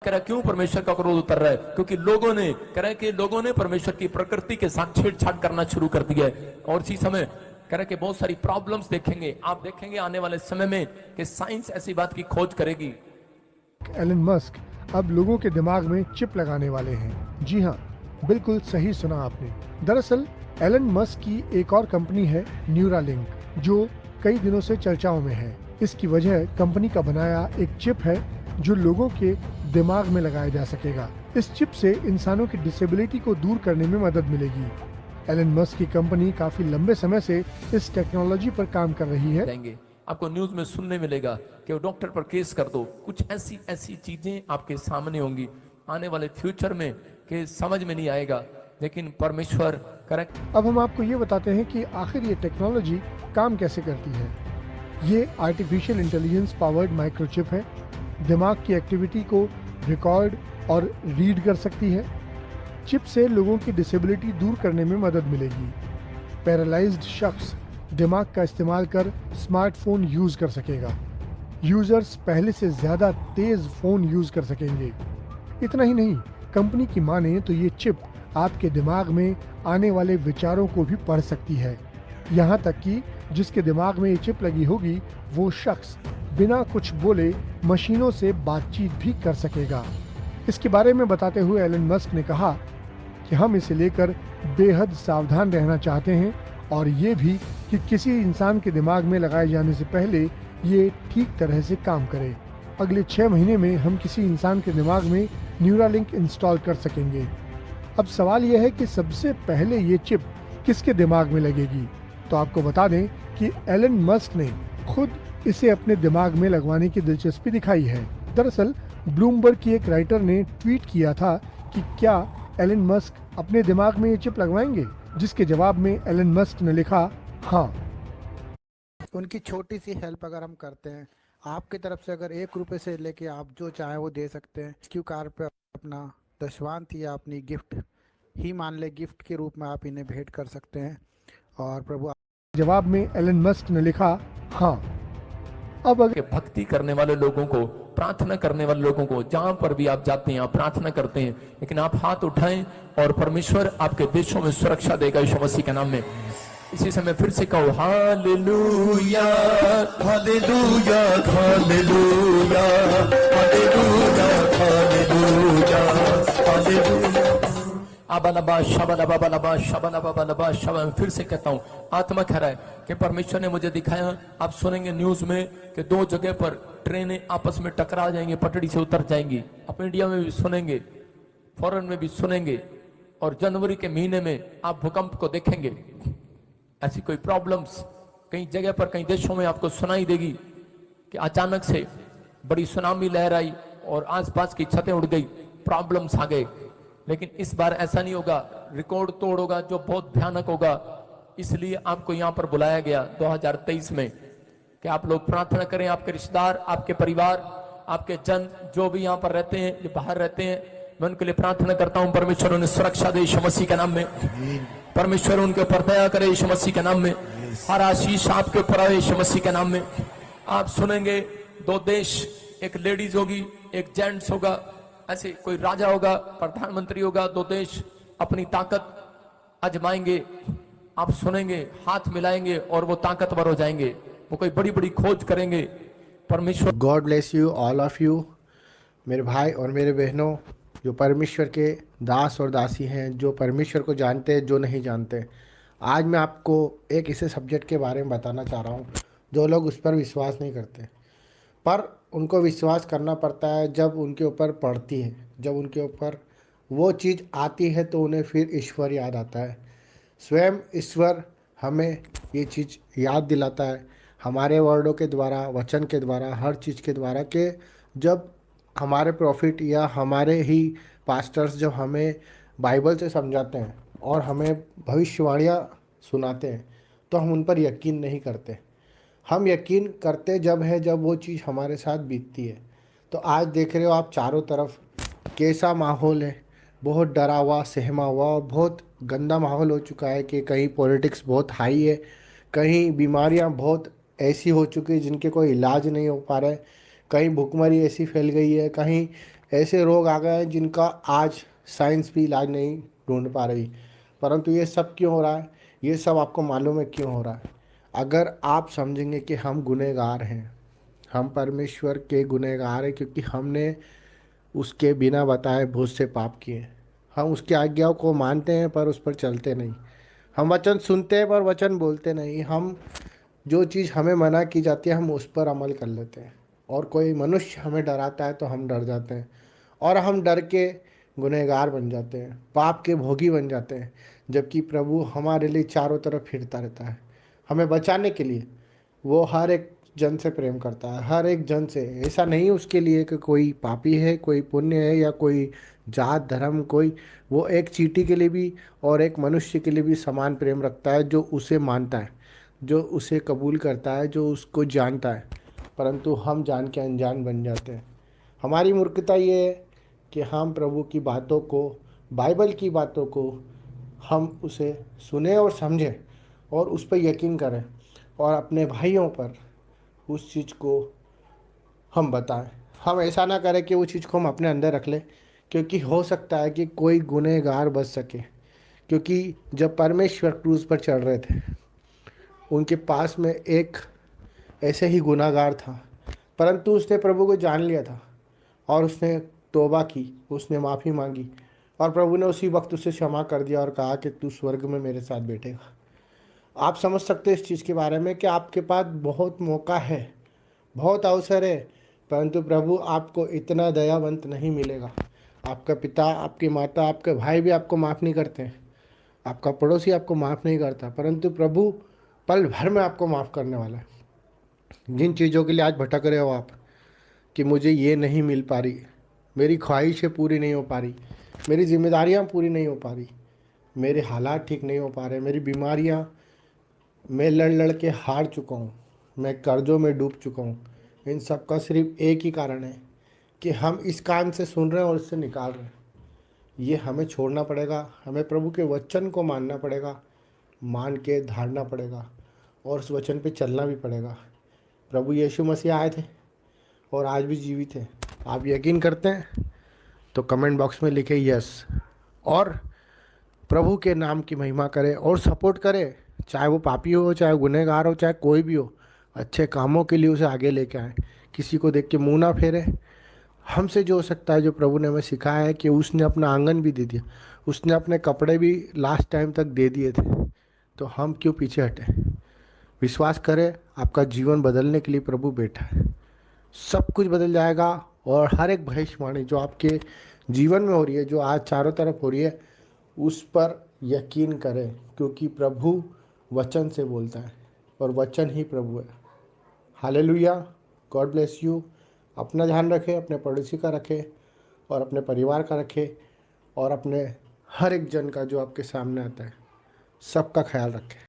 कह रहा क्यों परमेश्वर का क्रोध उतर रहा है? क्योंकि लोगों ने कह रहा है कि लोगों ने परमेश्वर की प्रकृति के साथ छेड़छाड़ करना शुरू कर दिया है। और इसी समय कह रहा है कि बहुत सारी प्रॉब्लम्स देखेंगे, आप देखेंगे आने वाले समय में कि साइंस ऐसी बात की खोज करेगी। एलन मस्क अब लोगों के दिमाग में चिप लगाने वाले हैं। जी हाँ, बिल्कुल सही सुना आपने। दरअसल एलन मस्क की एक और कंपनी है न्यूरालिंक, जो कई दिनों से चर्चाओं में है। इसकी वजह कंपनी का बनाया एक चिप है जो लोगों के दिमाग में लगाया जा सकेगा। इस चिप से इंसानों की डिसेबिलिटी को दूर करने में मदद मिलेगी। एलन मस्क की कंपनी काफी लंबे समय से इस टेक्नोलॉजी पर काम कर रही है। जाएंगे आपको न्यूज में सुनने मिलेगा कि वो डॉक्टर पर केस कर दो, कुछ ऐसी ऐसी चीजें आपके सामने होंगी आने वाले फ्यूचर में कि समझ में नहीं आएगा, लेकिन परमेश्वर करेक्ट। अब हम आपको ये बताते हैं कि आखिर ये टेक्नोलॉजी काम कैसे करती है। ये आर्टिफिशियल इंटेलिजेंस पावर्ड माइक्रोचिप है। दिमाग की एक्टिविटी को रिकॉर्ड और रीड कर सकती है। चिप से लोगों की डिसेबिलिटी दूर करने में मदद मिलेगी। पैरालाइज्ड शख्स दिमाग का इस्तेमाल कर स्मार्टफोन यूज कर सकेगा। यूजर्स पहले से ज्यादा तेज फोन यूज कर सकेंगे। इतना ही नहीं, कंपनी की माने तो ये चिप आपके दिमाग में आने वाले विचारों को भी पढ़ सकती है। यहाँ तक कि जिसके दिमाग में ये चिप लगी होगी वो शख्स बिना कुछ बोले मशीनों से बातचीत भी कर सकेगा। इसके बारे में बताते हुए एलन मस्क ने कहा कि हम इसे लेकर बेहद सावधान रहना चाहते हैं और ये भी कि किसी इंसान के दिमाग में लगाए जाने से पहले ये ठीक तरह से काम करे। अगले 6 महीने में हम किसी इंसान के दिमाग में न्यूरालिंक इंस्टॉल कर सकेंगे। अब सवाल यह है कि सबसे पहले ये चिप किसके दिमाग में लगेगी। तो आपको बता दें कि एलन मस्क ने खुद इसे अपने दिमाग में लगवाने की दिलचस्पी दिखाई है। दरअसल ब्लूमबर्ग की एक राइटर ने ट्वीट किया था कि क्या एलन मस्क अपने दिमाग में ये चिप लगवाएंगे, जिसके जवाब में एलन मस्क ने लिखा हाँ। उनकी छोटी सी हेल्प अगर हम करते हैं, आपकी तरफ से अगर 1 रुपये से लेके आप जो चाहें वो दे सकते हैं। क्यू कार पे अपना दशवांत या अपनी गिफ्ट ही मान ले, गिफ्ट के रूप में आप इन्हें भेंट कर सकते हैं। और प्रभु जवाब में एलन मस्क ने लिखा हाँ। अब अगर भक्ति करने वाले लोगों को, प्रार्थना करने वाले लोगों को, जहां पर भी आप जाते हैं आप प्रार्थना करते हैं, लेकिन आप हाथ उठाएं और परमेश्वर आपके देशों में सुरक्षा देगा यीशु मसीह के नाम में। इसी समय फिर से कहो hallelujah hallelujah hallelujah hallelujah hallelujah hallelujah. आबालबा शबनबा शबनबा शबन। फिर से कहता हूँ, आत्मा कह रहा है कि परमेश्वर ने मुझे दिखाया, आप सुनेंगे न्यूज में कि 2 जगह पर ट्रेनें आपस में टकरा जाएंगी, पटड़ी से उतर जाएंगी। आप इंडिया में भी सुनेंगे, फॉरेन में भी सुनेंगे, और जनवरी के महीने में आप भूकंप को देखेंगे। ऐसी कोई प्रॉब्लम्स कई जगह पर, कई देशों में आपको सुनाई देगी कि अचानक से बड़ी सुनामी लहर आई और आसपास की छतें उड़ गई, प्रॉब्लम्स आ गए। लेकिन इस बार ऐसा नहीं होगा, रिकॉर्ड तोड़ होगा जो बहुत भयानक होगा। इसलिए आपको यहाँ पर बुलाया गया 2023 में कि आप लोग प्रार्थना करें, आपके रिश्तेदार, आपके परिवार, आपके जन जो भी यहाँ पर रहते हैं, जो बाहर रहते हैं, मैं उनके लिए प्रार्थना करता हूँ परमेश्वर उन्हें सुरक्षा दे यीशु मसीह के नाम में। परमेश्वर उनके ऊपर दया करे यीशु मसीह के नाम में। हर आशीष आपके ऊपर आए यीशु मसीह के नाम में। आप सुनेंगे 2 देश, एक लेडीज होगी, एक जेंट्स होगा, ऐसे कोई राजा होगा, प्रधानमंत्री होगा, 2 देश अपनी ताकत आजमाएंगे। आप सुनेंगे, हाथ मिलाएंगे और वो ताकतवर हो जाएंगे, वो कोई बड़ी बड़ी खोज करेंगे। परमेश्वर God bless you all of you, मेरे भाई और मेरे बहनों, जो परमेश्वर के दास और दासी हैं, जो परमेश्वर को जानते हैं, जो नहीं जानते। आज मैं आपको एक ऐसे सब्जेक्ट के बारे में बताना चाह रहा हूँ जो लोग उस पर विश्वास नहीं करते, पर उनको विश्वास करना पड़ता है जब उनके ऊपर पड़ती है, जब उनके ऊपर वो चीज़ आती है तो उन्हें फिर ईश्वर याद आता है। स्वयं ईश्वर हमें ये चीज़ याद दिलाता है हमारे वर्डों के द्वारा, वचन के द्वारा, हर चीज़ के द्वारा, कि जब हमारे प्रॉफिट या हमारे ही पास्टर्स जब हमें बाइबल से समझाते हैं और हमें भविष्यवाणियाँ सुनाते हैं तो हम उन पर यकीन नहीं करते। हम यकीन करते जब वो चीज़ हमारे साथ बीतती है। तो आज देख रहे हो आप चारों तरफ कैसा माहौल है, बहुत डरा हुआ, सहमा हुआ और बहुत गंदा माहौल हो चुका है कि कहीं पॉलिटिक्स बहुत हाई है, कहीं बीमारियां बहुत ऐसी हो चुकी है जिनके कोई इलाज नहीं हो पा रहा है, कहीं भुखमरी ऐसी फैल गई है, कहीं ऐसे रोग आ गए हैं जिनका आज साइंस भी इलाज नहीं ढूंढ पा रही। परंतु ये सब क्यों हो रहा है? ये सब आपको मालूम है क्यों हो रहा है? अगर आप समझेंगे कि हम गुनहगार हैं, हम परमेश्वर के गुनहगार हैं, क्योंकि हमने उसके बिना बताए बहुत से पाप किए। हम उसकी आज्ञाओं को मानते हैं पर उस पर चलते नहीं। हम वचन सुनते हैं पर वचन बोलते नहीं। हम जो चीज़ हमें मना की जाती है हम उस पर अमल कर लेते हैं, और कोई मनुष्य हमें डराता है तो हम डर जाते हैं, और हम डर के गुनहगार बन जाते हैं, पाप के भोगी बन जाते हैं। जबकि प्रभु हमारे लिए चारों तरफ फिरता रहता है हमें बचाने के लिए। वो हर एक जन से प्रेम करता है, हर एक जन से। ऐसा नहीं उसके लिए कि कोई पापी है, कोई पुण्य है, या कोई जात धर्म, कोई। वो एक चींटी के लिए भी और एक मनुष्य के लिए भी समान प्रेम रखता है, जो उसे मानता है, जो उसे कबूल करता है, जो उसको जानता है। परंतु हम जान के अनजान बन जाते हैं। हमारी मूर्खता ये है कि हम प्रभु की बातों को, बाइबल की बातों को, हम उसे सुने और समझें और उस पर यकीन करें, और अपने भाइयों पर उस चीज़ को हम बताएं। हम ऐसा ना करें कि वो चीज़ को हम अपने अंदर रख लें, क्योंकि हो सकता है कि कोई गुनहगार बच सके। क्योंकि जब परमेश्वर क्रूज पर चढ़ रहे थे, उनके पास में एक ऐसे ही गुनहगार था, परंतु उसने प्रभु को जान लिया था और उसने तौबा की, उसने माफ़ी मांगी, और प्रभु ने उसी वक्त उसे क्षमा कर दिया और कहा कि तू स्वर्ग में मेरे साथ बैठेगा। आप समझ सकते हैं इस चीज़ के बारे में कि आपके पास बहुत मौका है, बहुत अवसर है, परंतु प्रभु आपको इतना दयावंत नहीं मिलेगा। आपका पिता, आपकी माता, आपके भाई भी आपको माफ़ नहीं करते हैं, आपका पड़ोसी आपको माफ़ नहीं करता, परंतु प्रभु पल भर में आपको माफ़ करने वाला है। जिन चीज़ों के लिए आज भटक रहे हो आप, कि मुझे ये नहीं मिल पा रही, मेरी ख्वाहिशें पूरी नहीं हो पा रही, मेरी जिम्मेदारियां पूरी नहीं हो पा रही, मेरे हालात ठीक नहीं हो पा रहे, मेरी बीमारियां, मैं लड़ लड़ के हार चुका हूँ, मैं कर्जों में डूब चुका हूँ। इन सब का सिर्फ एक ही कारण है कि हम इस कान से सुन रहे हैं और इससे निकाल रहे हैं। ये हमें छोड़ना पड़ेगा, हमें प्रभु के वचन को मानना पड़ेगा, मान के धारना पड़ेगा, और उस वचन पे चलना भी पड़ेगा। प्रभु यीशु मसीह आए थे और आज भी जीवित है। आप यकीन करते हैं तो कमेंट बॉक्स में लिखे यस, और प्रभु के नाम की महिमा करें और सपोर्ट करें। चाहे वो पापी हो, चाहे गुनहगार हो, चाहे कोई भी हो, अच्छे कामों के लिए उसे आगे लेके आए। किसी को देख के मुंह ना फेरे। हमसे जो हो सकता है, जो प्रभु ने हमें सिखाया है कि उसने अपना आंगन भी दे दिया, उसने अपने कपड़े भी लास्ट टाइम तक दे दिए थे, तो हम क्यों पीछे हटे? विश्वास करें, आपका जीवन बदलने के लिए प्रभु बैठा है। सब कुछ बदल जाएगा, और हर एक भविष्यवाणी जो आपके जीवन में हो रही है, जो आज चारों तरफ हो रही है, उस पर यकीन करें, क्योंकि प्रभु वचन से बोलता है और वचन ही प्रभु है। हालेलुया। God bless you. अपना ध्यान रखें, अपने पड़ोसी का रखें, और अपने परिवार का रखें, और अपने हर एक जन का जो आपके सामने आता है, सबका ख्याल रखें।